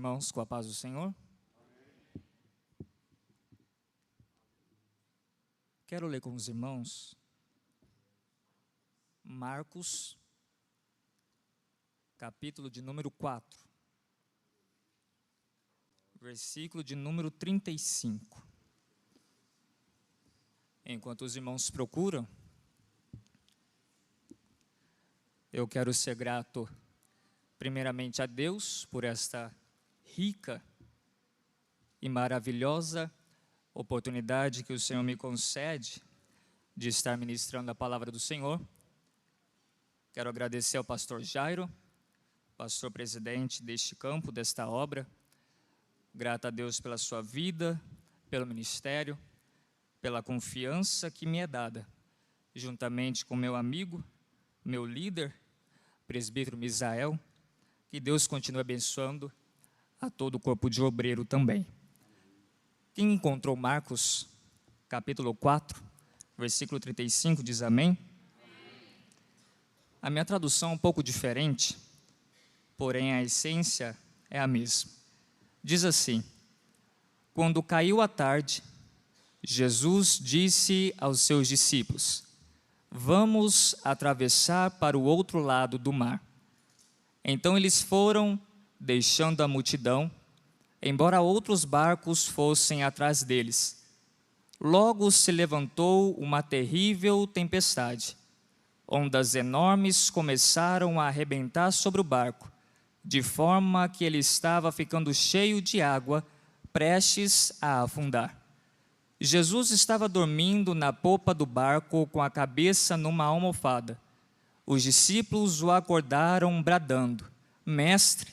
Irmãos, com a paz do Senhor. Quero ler com os irmãos Marcos, capítulo de número 4, versículo de número 35. Enquanto os irmãos procuram, eu quero ser grato primeiramente a Deus por esta rica e maravilhosa oportunidade que o Senhor me concede de estar ministrando a palavra do Senhor. Quero agradecer ao pastor Jairo, pastor presidente deste campo, desta obra. Grato a Deus pela sua vida, pelo ministério, pela confiança que me é dada, juntamente com meu amigo, meu líder, presbítero Misael. Que Deus continue abençoando a todo o corpo de obreiro também. Quem encontrou Marcos, capítulo 4, versículo 35, diz amém? A minha tradução é um pouco diferente, porém a essência é a mesma. Diz assim: quando caiu a tarde, Jesus disse aos seus discípulos: vamos atravessar para o outro lado do mar. Então eles foram, deixando a multidão, embora outros barcos fossem atrás deles. Logo se levantou uma terrível tempestade. Ondas enormes começaram a arrebentar sobre o barco, de forma que ele estava ficando cheio de água, prestes a afundar. Jesus estava dormindo na popa do barco com a cabeça numa almofada. Os discípulos o acordaram bradando: Mestre,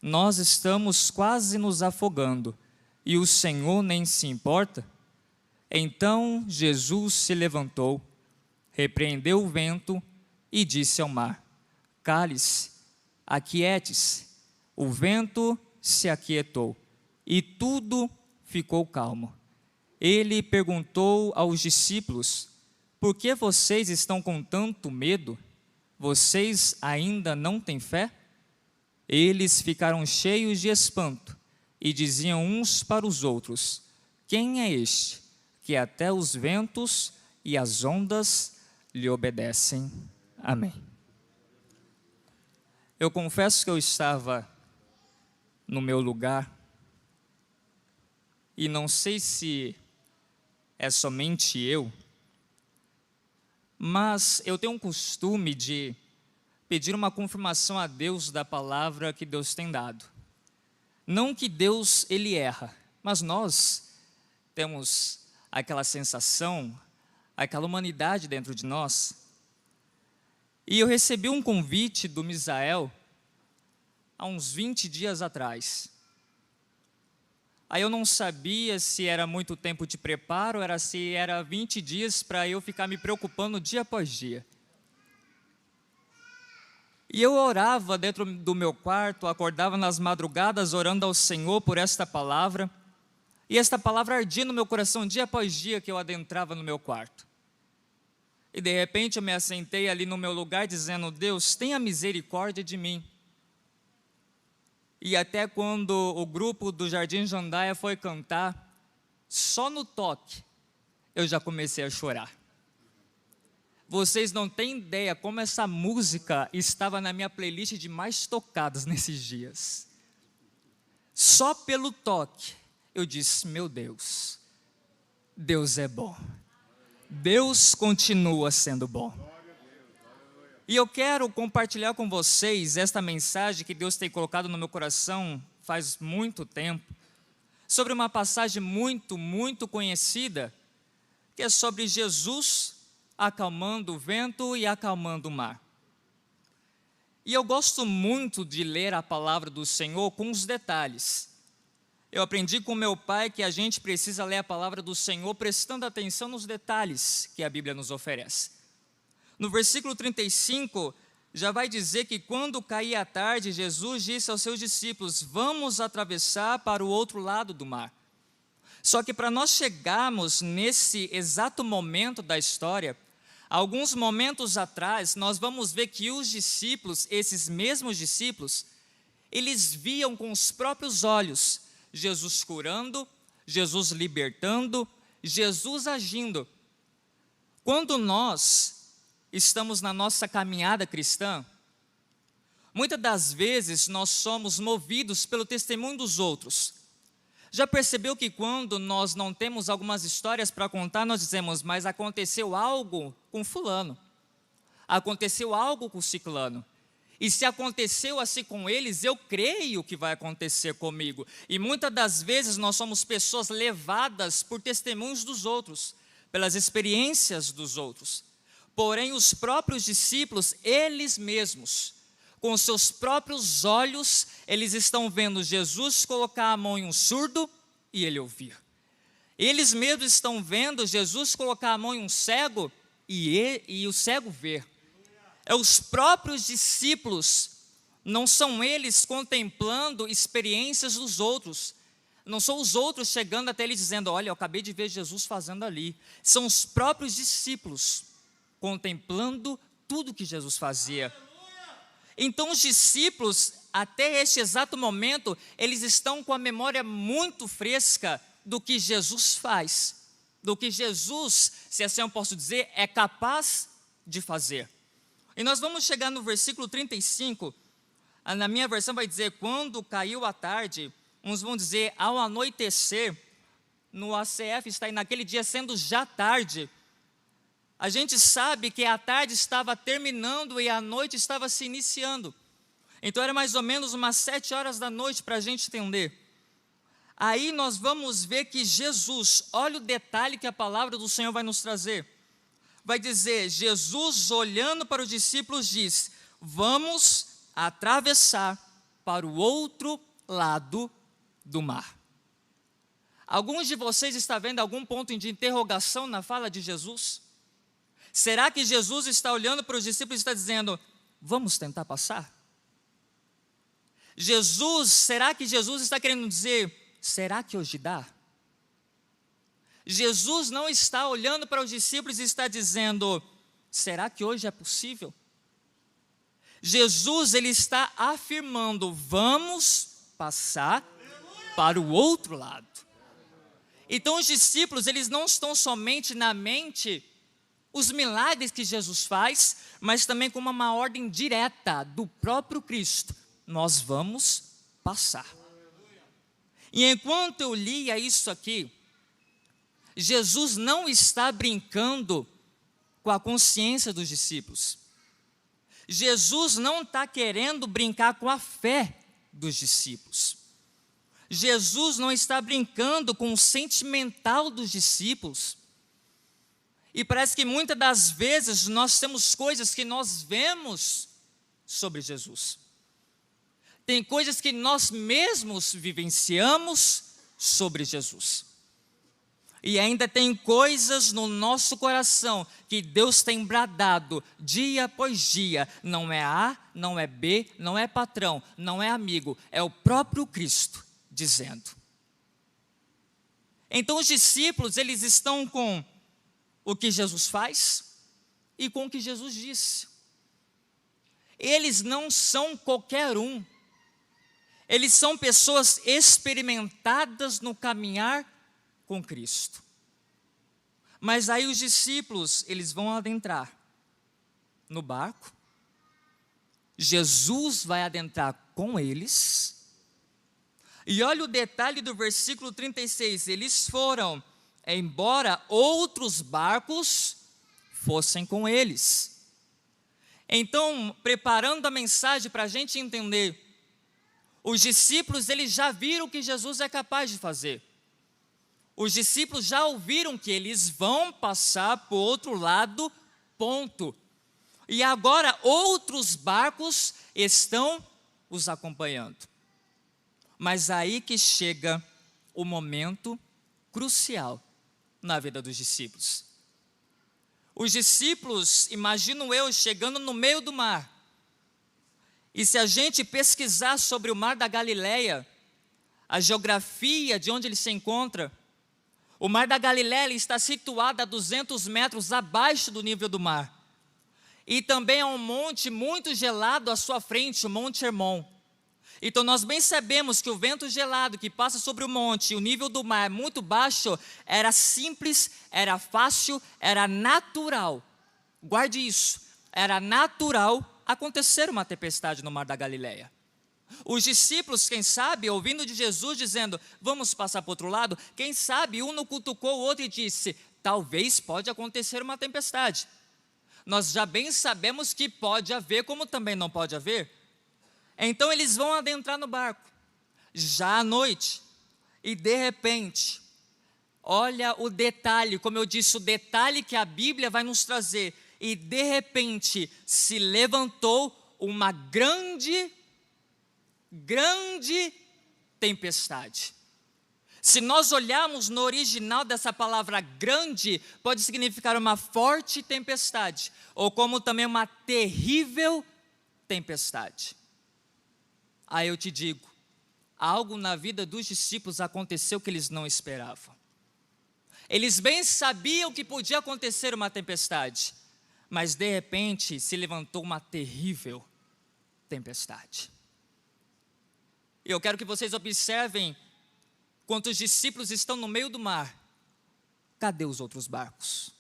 nós estamos quase nos afogando, e o Senhor nem se importa? Então Jesus se levantou, repreendeu o vento e disse ao mar: cale-se, aquiete-se. O vento se aquietou e tudo ficou calmo. Ele perguntou aos discípulos: por que vocês estão com tanto medo? Vocês ainda não têm fé? Eles ficaram cheios de espanto e diziam uns para os outros: quem é este, que até os ventos e as ondas lhe obedecem? Amém. Eu confesso que eu estava no meu lugar, e não sei se é somente eu, mas eu tenho um costume de pedir uma confirmação a Deus da palavra que Deus tem dado. Não que Deus, ele erra, mas nós temos aquela sensação, aquela humanidade dentro de nós. E eu recebi um convite do Misael há uns 20 dias atrás. Aí eu não sabia se era muito tempo de preparo, se era 20 dias para eu ficar me preocupando dia após dia. E eu orava dentro do meu quarto, acordava nas madrugadas orando ao Senhor por esta palavra. E esta palavra ardia no meu coração dia após dia que eu adentrava no meu quarto. E de repente eu me assentei ali no meu lugar dizendo: Deus, tenha misericórdia de mim. E até quando o grupo do Jardim Jandaia foi cantar, só no toque eu já comecei a chorar. Vocês não têm ideia como essa música estava na minha playlist de mais tocadas nesses dias. Só pelo toque eu disse: meu Deus, Deus é bom. Deus continua sendo bom. E eu quero compartilhar com vocês esta mensagem que Deus tem colocado no meu coração faz muito tempo, sobre uma passagem muito conhecida, que é sobre Jesus acalmando o vento e acalmando o mar. E eu gosto muito de ler a palavra do Senhor com os detalhes. Eu aprendi com meu pai que a gente precisa ler a palavra do Senhor prestando atenção nos detalhes que a Bíblia nos oferece. No versículo 35, já vai dizer que quando caía a tarde, Jesus disse aos seus discípulos: vamos atravessar para o outro lado do mar. Só que para nós chegarmos nesse exato momento da história, alguns momentos atrás, nós vamos ver que os discípulos, esses mesmos discípulos, eles viam com os próprios olhos Jesus curando, Jesus libertando, Jesus agindo. Quando nós estamos na nossa caminhada cristã, muitas das vezes nós somos movidos pelo testemunho dos outros. Já percebeu que quando nós não temos algumas histórias para contar, nós dizemos, mas aconteceu algo com fulano, aconteceu algo com ciclano, e se aconteceu assim com eles, eu creio que vai acontecer comigo. E muitas das vezes nós somos pessoas levadas por testemunhos dos outros, pelas experiências dos outros. Porém, os próprios discípulos, eles mesmos, com seus próprios olhos, eles estão vendo Jesus colocar a mão em um surdo e ele ouvir. Eles mesmos estão vendo Jesus colocar a mão em um cego e o cego ver. É os próprios discípulos, não são eles contemplando experiências dos outros. Não são os outros chegando até ele dizendo, olha, eu acabei de ver Jesus fazendo ali. São os próprios discípulos contemplando tudo que Jesus fazia. Então os discípulos, até este exato momento, eles estão com a memória muito fresca do que Jesus faz, do que Jesus, se assim eu posso dizer, é capaz de fazer. E nós vamos chegar no versículo 35, na minha versão vai dizer, quando caiu a tarde, uns vão dizer, ao anoitecer, no ACF está aí naquele dia sendo já tarde. A gente sabe que a tarde estava terminando e a noite estava se iniciando. Então era mais ou menos umas 7 horas da noite para a gente entender. Aí nós vamos ver que Jesus, olha o detalhe que a palavra do Senhor vai nos trazer. Vai dizer, Jesus olhando para os discípulos diz, vamos atravessar para o outro lado do mar. Alguns de vocês estão vendo algum ponto de interrogação na fala de Jesus? Será que Jesus está olhando para os discípulos e está dizendo, vamos tentar passar? Será que Jesus está querendo dizer, será que hoje dá? Jesus não está olhando para os discípulos e está dizendo, será que hoje é possível? Jesus, ele está afirmando, vamos passar para o outro lado. Então os discípulos, eles não estão somente na mente os milagres que Jesus faz, mas também com uma ordem direta do próprio Cristo, nós vamos passar. E enquanto eu lia isso aqui, Jesus não está brincando com a consciência dos discípulos. Jesus não está querendo brincar com a fé dos discípulos. Jesus não está brincando com o sentimental dos discípulos. E parece que muitas das vezes nós temos coisas que nós vemos sobre Jesus. Tem coisas que nós mesmos vivenciamos sobre Jesus. E ainda tem coisas no nosso coração que Deus tem bradado dia após dia. Não é A, não é B, não é patrão, não é amigo. É o próprio Cristo dizendo. Então os discípulos, eles estão com o que Jesus faz e com o que Jesus disse. Eles não são qualquer um. Eles são pessoas experimentadas no caminhar com Cristo. Mas aí os discípulos, eles vão adentrar no barco. Jesus vai adentrar com eles. E olha o detalhe do versículo 36. Eles foram, embora outros barcos fossem com eles. Então, preparando a mensagem para a gente entender, os discípulos, eles já viram o que Jesus é capaz de fazer. Os discípulos já ouviram que eles vão passar para o outro lado, ponto. E agora outros barcos estão os acompanhando. Mas aí que chega o momento crucial na vida dos discípulos. Os discípulos, imagino eu, chegando no meio do mar. E se a gente pesquisar sobre o mar da Galileia, a geografia de onde ele se encontra, o mar da Galileia está situado a 200 metros abaixo do nível do mar. E também há um monte muito gelado à sua frente, o Monte Hermon. Então nós bem sabemos que o vento gelado que passa sobre o monte e o nível do mar muito baixo, era simples, era fácil, era natural. Guarde isso, era natural acontecer uma tempestade no mar da Galileia. Os discípulos, quem sabe, ouvindo de Jesus dizendo, vamos passar para o outro lado, quem sabe um não cutucou o outro e disse, talvez pode acontecer uma tempestade. Nós já bem sabemos que pode haver, como também não pode haver. Então eles vão adentrar no barco, já à noite, e de repente, olha o detalhe, como eu disse, o detalhe que a Bíblia vai nos trazer, e de repente se levantou uma grande tempestade. Se nós olharmos no original dessa palavra grande, pode significar uma forte tempestade, ou como também uma terrível tempestade. Aí eu te digo, algo na vida dos discípulos aconteceu que eles não esperavam. Eles bem sabiam que podia acontecer uma tempestade, mas de repente se levantou uma terrível tempestade. E eu quero que vocês observem, quando os discípulos estão no meio do mar, cadê os outros barcos?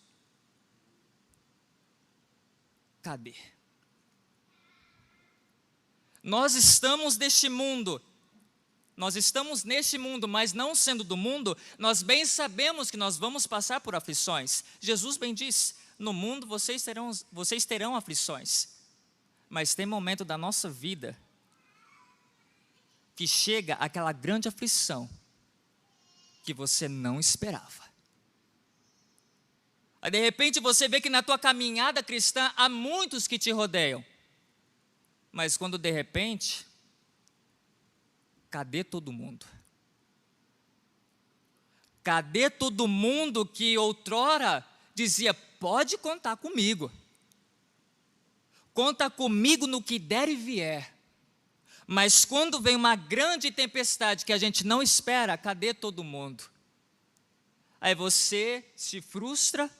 Cadê? Nós estamos neste mundo, mas não sendo do mundo, nós bem sabemos que nós vamos passar por aflições. Jesus bem disse, no mundo vocês terão aflições, mas tem momento da nossa vida que chega aquela grande aflição que você não esperava. Aí de repente você vê que na tua caminhada cristã há muitos que te rodeiam, mas quando de repente, cadê todo mundo? Cadê todo mundo que outrora dizia, pode contar comigo, conta comigo no que der e vier. Mas quando vem uma grande tempestade que a gente não espera, cadê todo mundo? Aí você se frustra,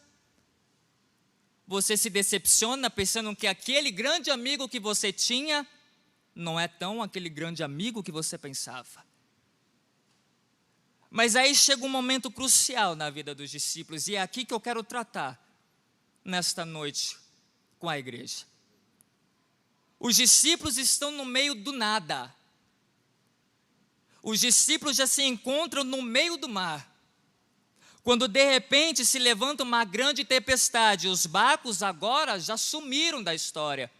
você se decepciona pensando que aquele grande amigo que você tinha, não é tão aquele grande amigo que você pensava. Mas aí chega um momento crucial na vida dos discípulos, e é aqui que eu quero tratar, nesta noite, com a igreja. Os discípulos estão no meio do nada. Os discípulos já se encontram no meio do mar. Quando de repente se levanta uma grande tempestade, os barcos agora já sumiram da história.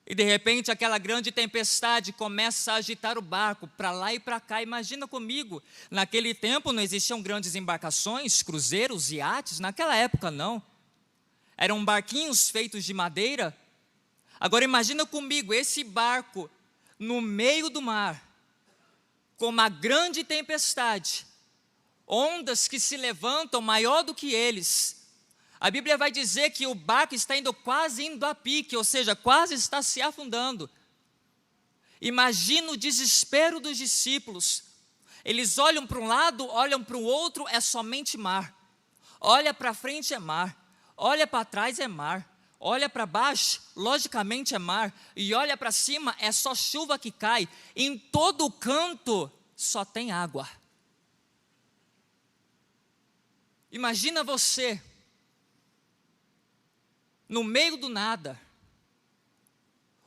E de repente aquela grande tempestade começa a agitar o barco para lá e para cá. Imagina comigo, naquele tempo não existiam grandes embarcações, cruzeiros, iates, naquela época não. Eram barquinhos feitos de madeira. Agora imagina comigo esse barco no meio do mar, com uma grande tempestade, ondas que se levantam maior do que eles. A Bíblia vai dizer que o barco está quase indo a pique, ou seja, quase está se afundando. Imagina o desespero dos discípulos. Eles olham para um lado, olham para o outro, é somente mar. Olha para frente é mar, olha para trás é mar. Olha para baixo, logicamente é mar, e olha para cima, é só chuva que cai. Em todo canto só tem água. Imagina você, no meio do nada,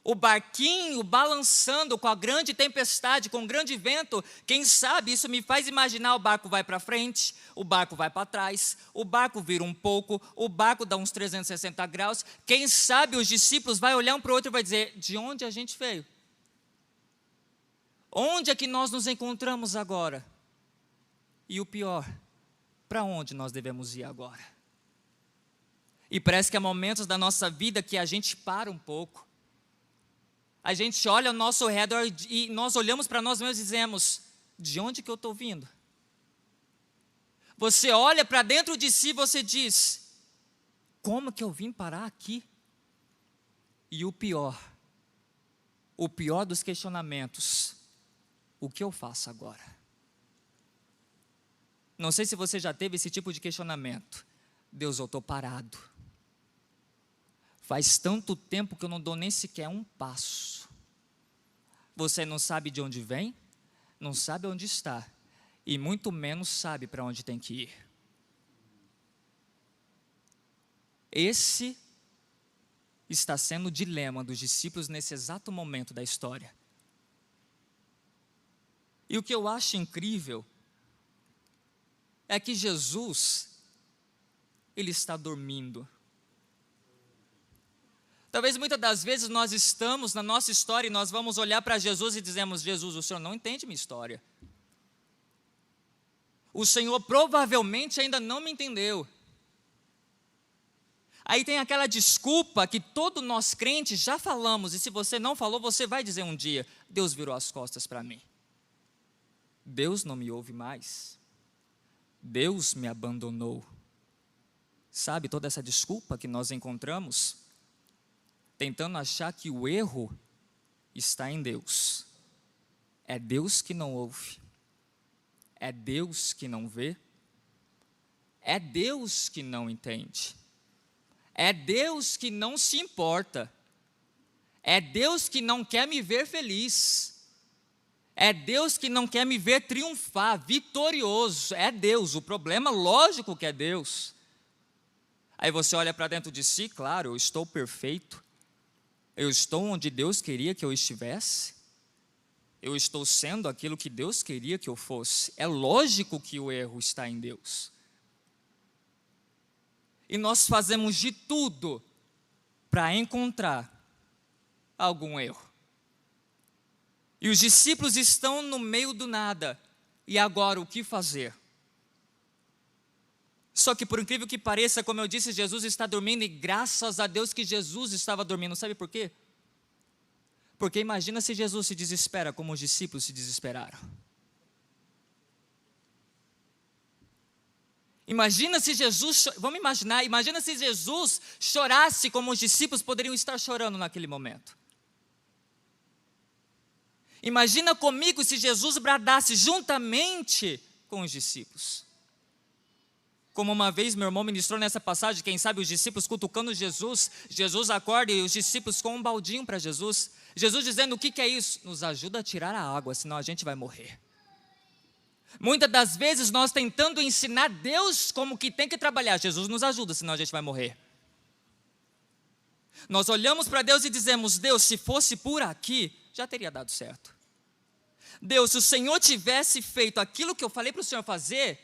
o barquinho balançando com a grande tempestade, com o grande vento. Quem sabe isso me faz imaginar, o barco vai para frente, o barco vai para trás, o barco vira um pouco, o barco dá uns 360 graus. Quem sabe os discípulos vão olhar um para o outro e vai dizer, de onde a gente veio? Onde é que nós nos encontramos agora? E o pior, para onde nós devemos ir agora? E parece que há momentos da nossa vida que a gente para um pouco. A gente olha ao nosso redor e nós olhamos para nós mesmos e dizemos, de onde que eu estou vindo? Você olha para dentro de si e você diz, como que eu vim parar aqui? E o pior dos questionamentos, o que eu faço agora? Não sei se você já teve esse tipo de questionamento. Deus, eu estou parado. Faz tanto tempo que eu não dou nem sequer um passo. você não sabe de onde vem, não sabe onde está, e muito menos sabe para onde tem que ir. Esse está sendo o dilema dos discípulos nesse exato momento da história. E o que eu acho incrível é que Jesus, ele está dormindo. Talvez muitas das vezes nós estamos na nossa história e nós vamos olhar para Jesus e dizemos: Jesus, o Senhor não entende minha história. O Senhor provavelmente ainda não me entendeu. Aí tem aquela desculpa que todos nós crentes já falamos, e se você não falou, você vai dizer um dia: Deus virou as costas para mim. Deus não me ouve mais. Deus me abandonou. Sabe toda essa desculpa que nós encontramos? Tentando achar que o erro está em Deus. É Deus que não ouve. É Deus que não vê. É Deus que não entende. É Deus que não se importa. É Deus que não quer me ver feliz. É Deus que não quer me ver triunfar, vitorioso. É Deus, o problema lógico que é Deus. Aí você olha para dentro de si, claro, eu estou perfeito. Eu estou onde Deus queria que eu estivesse. Eu estou sendo aquilo que Deus queria que eu fosse. É lógico que o erro está em Deus. E nós fazemos de tudo para encontrar algum erro. E os discípulos estão no meio do nada. E agora o que fazer? Só que por incrível que pareça, como eu disse, Jesus está dormindo, e graças a Deus que Jesus estava dormindo. Sabe por quê? Porque imagina se Jesus se desespera como os discípulos se desesperaram. Imagina se Jesus, imagina se Jesus chorasse como os discípulos poderiam estar chorando naquele momento. Imagina comigo se Jesus bradasse juntamente com os discípulos. Como uma vez meu irmão ministrou nessa passagem, quem sabe os discípulos cutucando Jesus, Jesus acorda e os discípulos com um baldinho para Jesus. Jesus dizendo: o que é isso? Nos ajuda a tirar a água, senão a gente vai morrer. Muitas das vezes nós tentando ensinar Deus como que tem que trabalhar. Jesus nos ajuda, senão a gente vai morrer. Nós olhamos para Deus e dizemos: Deus, se fosse por aqui, já teria dado certo. Deus, se o Senhor tivesse feito aquilo que eu falei para o Senhor fazer,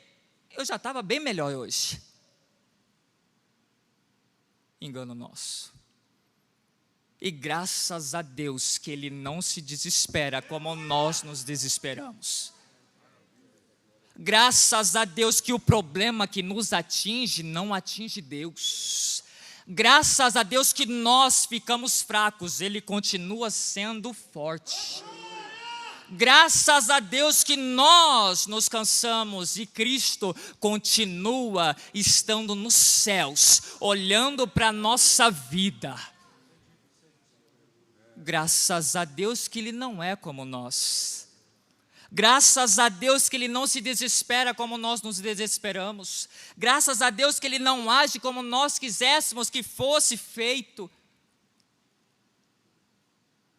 eu já estava bem melhor hoje. Engano nosso. E graças a Deus que Ele não se desespera como nós nos desesperamos. Graças a Deus que o problema que nos atinge não atinge Deus. Graças a Deus que nós ficamos fracos, Ele continua sendo forte. Graças a Deus que nós nos cansamos e Cristo continua estando nos céus, olhando para a nossa vida. Graças a Deus que Ele não é como nós. Graças a Deus que Ele não se desespera como nós nos desesperamos. Graças a Deus que Ele não age como nós quiséssemos que fosse feito.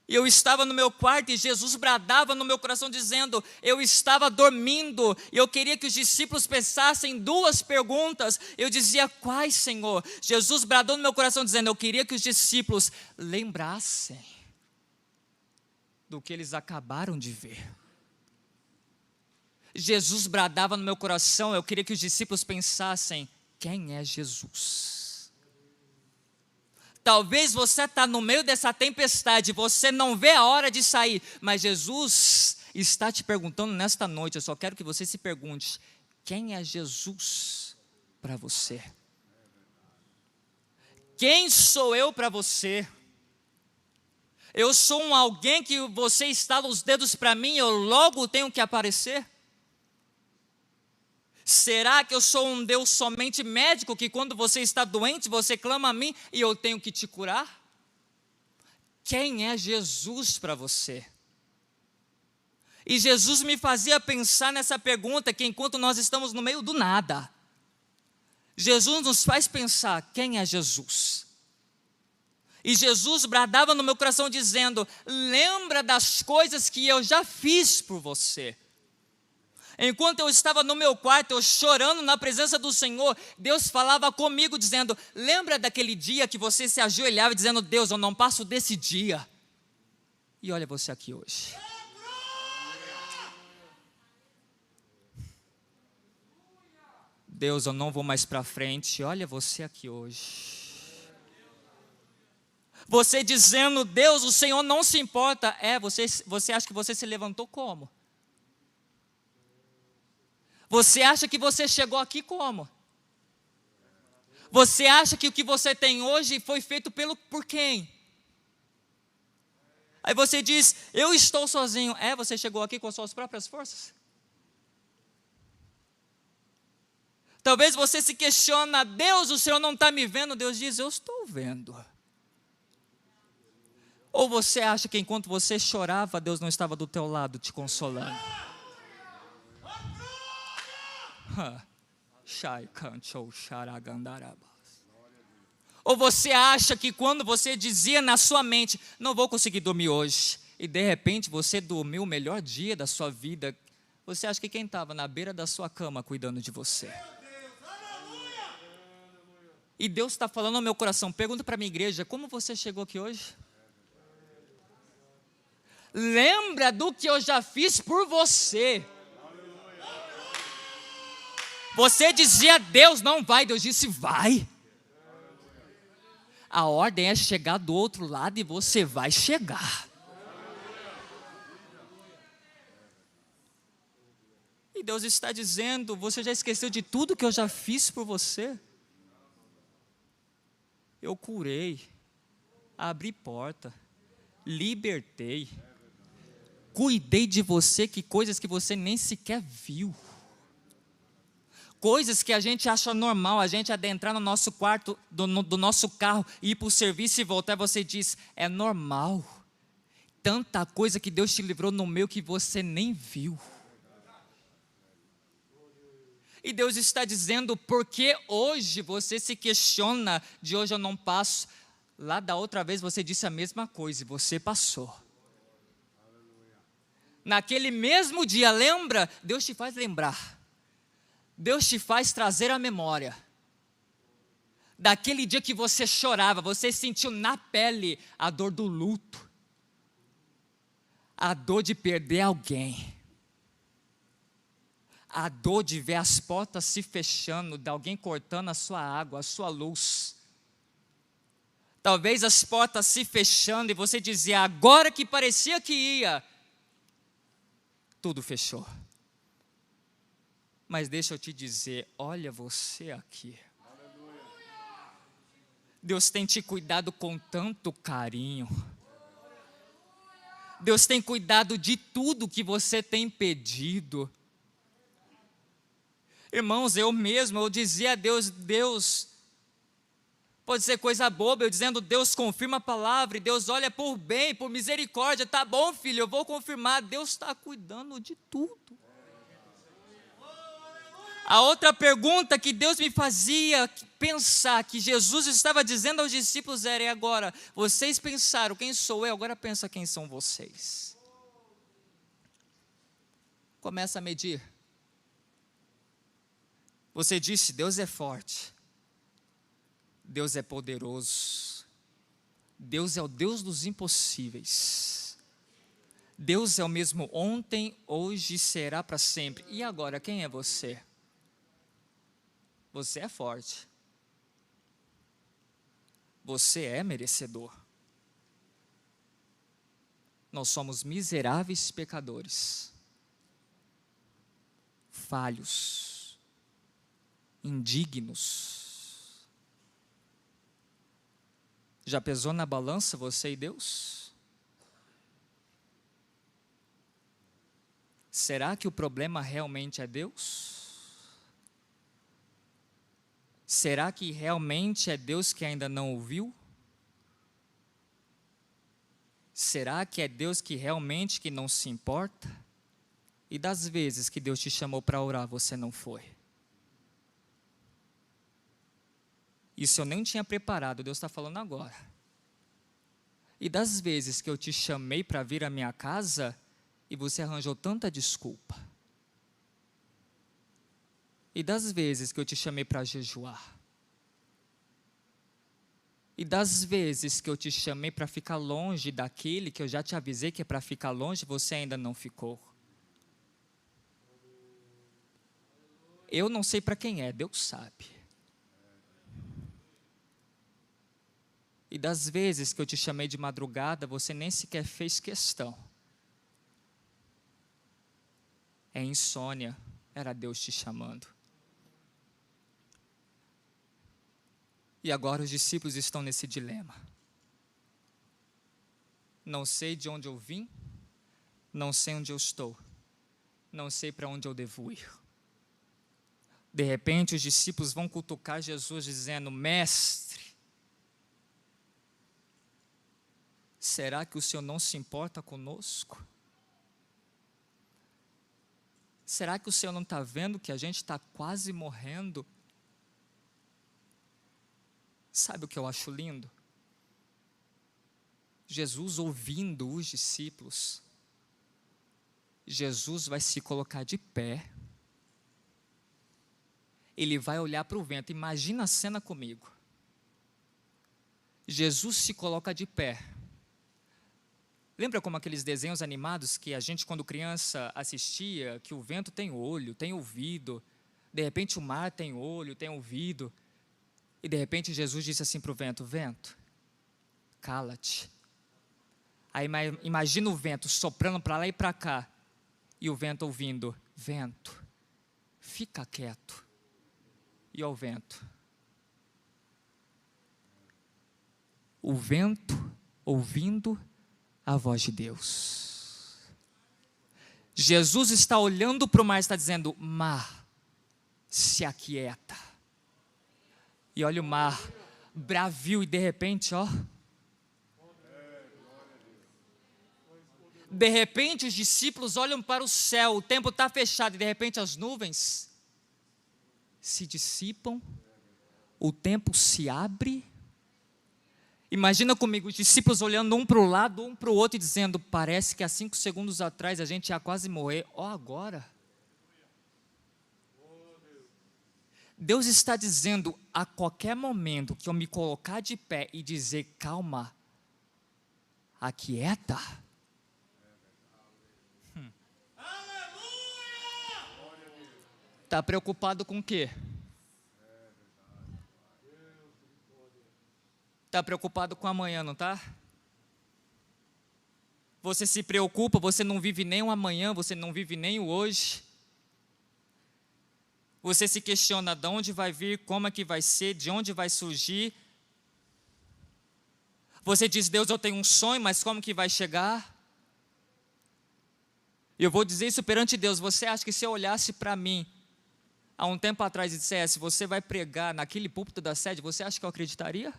Eu estava no meu quarto e Jesus bradava no meu coração dizendo: eu estava dormindo e eu queria que os discípulos pensassem duas perguntas. Eu dizia: quais, Senhor? Jesus bradou no meu coração dizendo: eu queria que os discípulos lembrassem do que eles acabaram de ver. Jesus bradava no meu coração, eu queria que os discípulos pensassem: quem é Jesus? Talvez você está no meio dessa tempestade, você não vê a hora de sair, mas Jesus está te perguntando nesta noite. Eu só quero que você se pergunte: quem é Jesus para você? Quem sou eu para você? Eu sou um alguém que você estala os dedos para mim, eu logo tenho que aparecer? Será que eu sou um Deus somente médico, que quando você está doente, você clama a mim e eu tenho que te curar? Quem é Jesus para você? E Jesus me fazia pensar nessa pergunta, que enquanto nós estamos no meio do nada, Jesus nos faz pensar: quem é Jesus? E Jesus bradava no meu coração dizendo: lembra das coisas que eu já fiz por você. Enquanto eu estava no meu quarto, eu chorando na presença do Senhor, Deus falava comigo dizendo: lembra daquele dia que você se ajoelhava dizendo: Deus, eu não passo desse dia. E olha você aqui hoje. Deus, eu não vou mais para frente. Olha você aqui hoje. Você dizendo: Deus, o Senhor não se importa. Você acha que você se levantou como? Você acha que você chegou aqui como? Você acha que o que você tem hoje foi feito por quem? Aí você diz: eu estou sozinho. Você chegou aqui com as suas próprias forças? Talvez você se questiona: Deus, o Senhor não está me vendo? Deus diz: eu estou vendo. Ou você acha que enquanto você chorava, Deus não estava do teu lado te consolando? Ou você acha que quando você dizia na sua mente: não vou conseguir dormir hoje, e de repente você dormiu o melhor dia da sua vida, você acha que quem estava na beira da sua cama cuidando de você? E Deus está falando ao meu coração: pergunta para a minha igreja, como você chegou aqui hoje? Lembra do que eu já fiz por você. Você dizia: Deus não vai, Deus disse: vai. A ordem é chegar do outro lado e você vai chegar. E Deus está dizendo: você já esqueceu de tudo que eu já fiz por você? Eu curei, abri porta, libertei, cuidei de você, que coisas que você nem sequer viu. Coisas que a gente acha normal, a gente adentrar no nosso quarto, do nosso carro, ir para o serviço e voltar, você diz: é normal. Tanta coisa que Deus te livrou no meio que você nem viu. E Deus está dizendo: porque hoje você se questiona, de hoje eu não passo. Lá da outra vez você disse a mesma coisa e você passou. Naquele mesmo dia, lembra? Deus te faz lembrar. Deus te faz trazer a memória daquele dia que você chorava, você sentiu na pele a dor do luto, a dor de perder alguém, a dor de ver as portas se fechando, de alguém cortando a sua água, a sua luz. Talvez as portas se fechando e você dizia: agora que parecia que ia, tudo fechou. Mas deixa eu te dizer, olha você aqui. Deus tem te cuidado com tanto carinho. Deus tem cuidado de tudo que você tem pedido. Irmãos, eu dizia a Deus: Deus, pode ser coisa boba, eu dizendo: Deus confirma a palavra, e Deus olha por bem, por misericórdia. Tá bom, filho, eu vou confirmar. Deus está cuidando de tudo. A outra pergunta que Deus me fazia pensar, que Jesus estava dizendo aos discípulos era: e agora, vocês pensaram quem sou eu, agora pensa quem são vocês. Começa a medir. Você disse: Deus é forte, Deus é poderoso, Deus é o Deus dos impossíveis, Deus é o mesmo ontem, hoje e será para sempre. E agora, quem é você? Você é forte. Você é merecedor. Nós somos miseráveis pecadores, falhos, indignos. Já pesou na balança você e Deus? Será que o problema realmente é Deus? Será que realmente é Deus que ainda não ouviu? Será que é Deus que realmente que não se importa? E das vezes que Deus te chamou para orar, você não foi? Isso eu nem tinha preparado, Deus está falando agora. E das vezes que eu te chamei para vir à minha casa e você arranjou tanta desculpa. E das vezes que eu te chamei para jejuar. E das vezes que eu te chamei para ficar longe daquele que eu já te avisei que é para ficar longe, você ainda não ficou. Eu não sei para quem é, Deus sabe. E das vezes que eu te chamei de madrugada, você nem sequer fez questão. É insônia, era Deus te chamando. E agora os discípulos estão nesse dilema. Não sei de onde eu vim, não sei onde eu estou, não sei para onde eu devo ir. De repente os discípulos vão cutucar Jesus dizendo: Mestre, será que o Senhor não se importa conosco? Será que o Senhor não está vendo que a gente está quase morrendo? Sabe o que eu acho lindo? Jesus ouvindo os discípulos, Jesus vai se colocar de pé, ele vai olhar para o vento, imagina a cena comigo. Jesus se coloca de pé. Lembra como aqueles desenhos animados que a gente quando criança assistia, que o vento tem olho, tem ouvido, de repente o mar tem olho, tem ouvido, e de repente Jesus disse assim para o vento: vento, cala-te. Aí imagina o vento soprando para lá e para cá, e o vento ouvindo: vento, fica quieto. E ao vento, o vento ouvindo a voz de Deus. Jesus está olhando para o mar e está dizendo: mar, se aquieta. E olha o mar, bravio, e de repente, ó. De repente os discípulos olham para o céu, o tempo está fechado, e de repente as nuvens se dissipam, o tempo se abre. Imagina comigo os discípulos olhando um para o lado, um para o outro e dizendo: parece que há 5 segundos atrás a gente ia quase morrer, ó agora. Deus está dizendo: a qualquer momento que eu me colocar de pé e dizer calma, aquieta. Está preocupado com o quê? Está preocupado com amanhã, não está? Você se preocupa, você não vive nem o amanhã, você não vive nem o hoje. Você se questiona de onde vai vir, como é que vai ser, de onde vai surgir. Você diz: Deus, eu tenho um sonho, mas como que vai chegar? Eu vou dizer isso perante Deus: você acha que se eu olhasse para mim há um tempo atrás e dissesse: você vai pregar naquele púlpito da sede, você acha que eu acreditaria?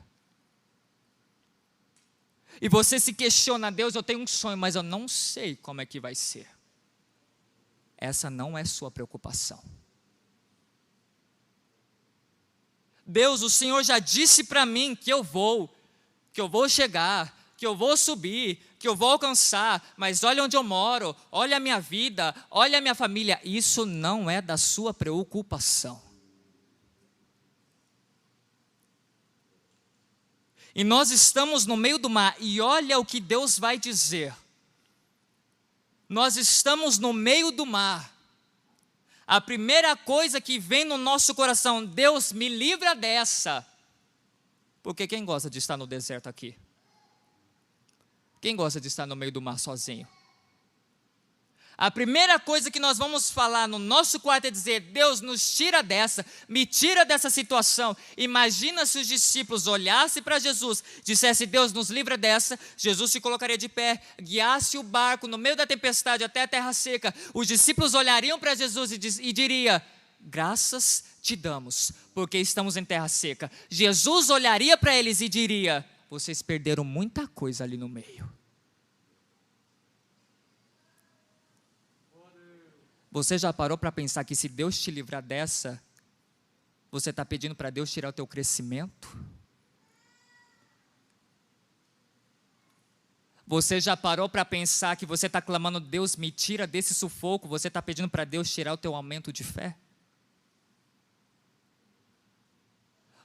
E você se questiona: Deus, eu tenho um sonho, mas eu não sei como é que vai ser. Essa não é sua preocupação. Deus, o Senhor já disse para mim que eu vou chegar, que eu vou subir, que eu vou alcançar, mas olha onde eu moro, olha a minha vida, olha a minha família. Isso não é da sua preocupação. E nós estamos no meio do mar, e olha o que Deus vai dizer. Nós estamos no meio do mar. A primeira coisa que vem no nosso coração: Deus, me livra dessa. Porque quem gosta de estar no deserto aqui? Quem gosta de estar no meio do mar sozinho? A primeira coisa que nós vamos falar no nosso quarto é dizer: Deus, nos tira dessa, me tira dessa situação. Imagina se os discípulos olhassem para Jesus, dissessem: Deus, nos livra dessa. Jesus se colocaria de pé, guiasse o barco no meio da tempestade até a terra seca. Os discípulos olhariam para Jesus e diriam: graças te damos, porque estamos em terra seca. Jesus olharia para eles e diria: vocês perderam muita coisa ali no meio. Você já parou para pensar que se Deus te livrar dessa, você está pedindo para Deus tirar o teu crescimento? Você já parou para pensar que você está clamando, Deus me tira desse sufoco, você está pedindo para Deus tirar o teu aumento de fé?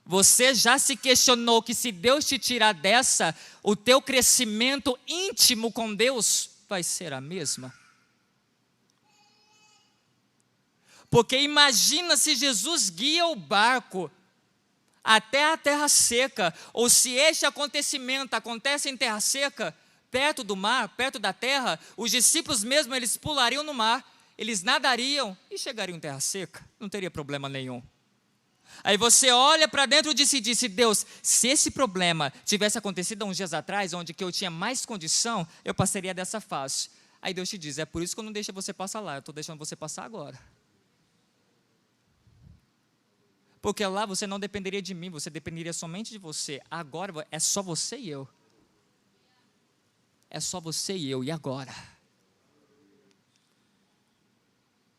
Você já se questionou que se Deus te tirar dessa, o teu crescimento íntimo com Deus vai ser a mesma? Porque imagina se Jesus guia o barco até a terra seca, ou se este acontecimento acontece em terra seca, perto do mar, perto da terra, os discípulos mesmo, eles pulariam no mar, eles nadariam e chegariam em terra seca, não teria problema nenhum. Aí você olha para dentro de si e diz, Deus, se esse problema tivesse acontecido há uns dias atrás, onde que eu tinha mais condição, eu passaria dessa fase. Aí Deus te diz, é por isso que eu não deixo você passar lá, eu estou deixando você passar agora. Porque lá você não dependeria de mim, você dependeria somente de você. Agora é só você e eu. É só você e eu, e agora?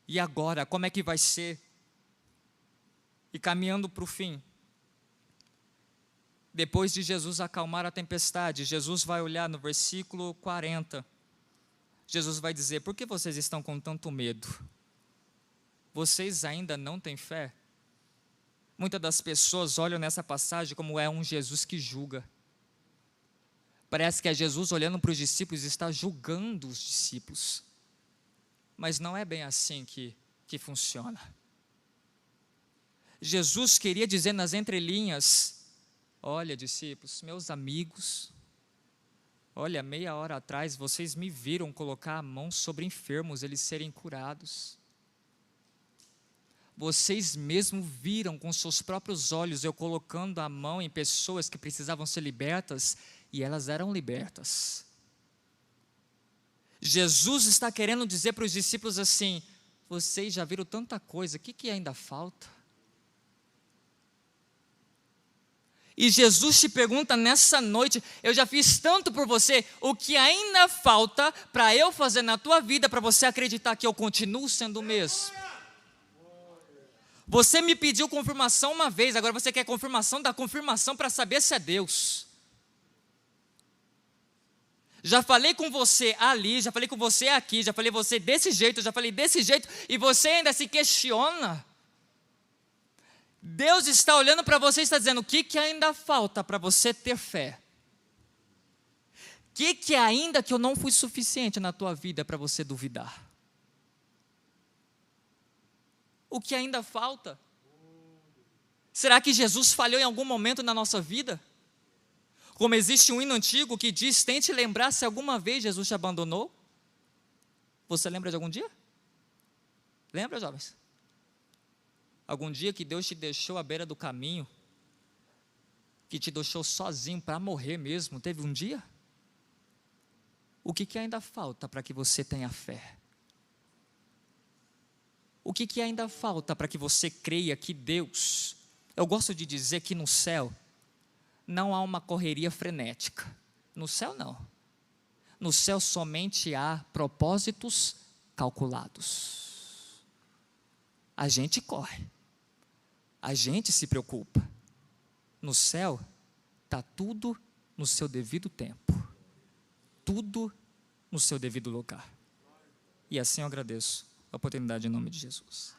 E agora, como é que vai ser? E caminhando para o fim, depois de Jesus acalmar a tempestade, Jesus vai olhar no versículo 40, Jesus vai dizer, por que vocês estão com tanto medo? Vocês ainda não têm fé? Muitas das pessoas olham nessa passagem como é um Jesus que julga. Parece que é Jesus olhando para os discípulos e está julgando os discípulos. Mas não é bem assim que funciona. Jesus queria dizer nas entrelinhas, olha discípulos, meus amigos, olha, meia hora atrás vocês me viram colocar a mão sobre enfermos, eles serem curados. Vocês mesmo viram com seus próprios olhos eu colocando a mão em pessoas que precisavam ser libertas e elas eram libertas. Jesus está querendo dizer para os discípulos assim, vocês já viram tanta coisa, o que ainda falta? E Jesus te pergunta nessa noite, eu já fiz tanto por você, o que ainda falta para eu fazer na tua vida, para você acreditar que eu continuo sendo o mesmo? Você me pediu confirmação uma vez, agora você quer confirmação da confirmação para saber se é Deus. Já falei com você ali, já falei com você aqui, já falei você desse jeito, já falei desse jeito, e você ainda se questiona. Deus está olhando para você e está dizendo, o que ainda falta para você ter fé? O que ainda que eu não fui suficiente na tua vida para você duvidar? O que ainda falta? Será que Jesus falhou em algum momento na nossa vida? Como existe um hino antigo que diz, tente lembrar se alguma vez Jesus te abandonou. Você lembra de algum dia? Lembra, jovens? Algum dia que Deus te deixou à beira do caminho, que te deixou sozinho para morrer mesmo, teve um dia? O que ainda falta para que você tenha fé? O que ainda falta para que você creia que Deus, eu gosto de dizer que no céu, não há uma correria frenética, no céu não, no céu somente há propósitos calculados. A gente corre, a gente se preocupa, no céu está tudo no seu devido tempo, tudo no seu devido lugar, e assim eu agradeço a oportunidade em nome de Jesus.